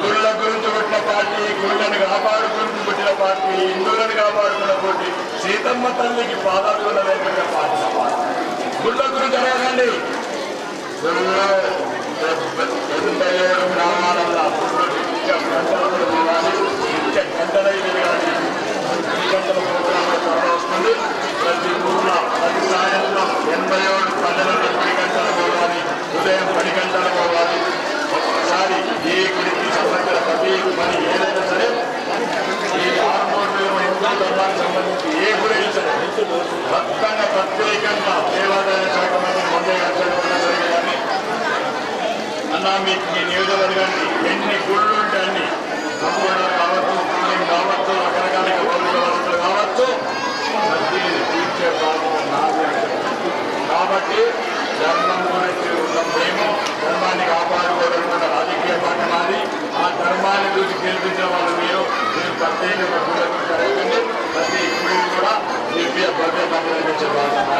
గుళ్ళ గురించి పుట్టిన పార్టీ, గుళ్ళని కాపాడుకుంటూ పుట్టిన పార్టీ, హిందువులను కాపాడుకున్న పోటీ, సీతమ్మ తల్లికి పాదాలు ఉన్నదైన పార్టీ. గుళ్ళ గురించి అడగండి. 87 గ్రామాలల్లో గంటల ప్రోగ్రాంలో త్వరలో వస్తుంది. ప్రతి ఊళ్ళో ప్రతి సాయంత్రం 87 ప్రజలు 10 గంటలు పోవాలి, ఉదయం 10 గంటలు పోవాలి. ఒక్కసారి ఏ గుడికి సంబంధించిన ప్రతి పని ఏదైనా సరే, ఈ 6 హిందూ ధర్మానికి సంబంధించి ఏ గుడి అయినా సరే మొత్తంగా ప్రత్యేకంగా దేవాదాయ శాఖ మంత్రి ముందే సరే కానీ అన్నా మీకు మీ నియోజకవర్గానికి ఎన్ని గుళ్ళు ఉంటే అన్ని కంప్యూటర్ కావచ్చు, కూలింగ్ కావచ్చు, రకరకాల భౌతిక వసతులు కావచ్చు, ప్రతిదీ తీర్చే బాధ్యత నాది. కాబట్టి ధర్మం గురించి ఉన్న మేము ధర్మాన్ని కాపాడుకోవాలనుకున్న రాజకీయ పార్టీ మాది. ఆ ధర్మాన్ని చూసి గెలిపించిన వాళ్ళు మీరు ప్రత్యేకంగా గుళ్ళ గురించి అడగండి. ప్రతి గుడిని కూడా దివ్య భవ్య మందిరం ఇచ్చే బాధ్యత.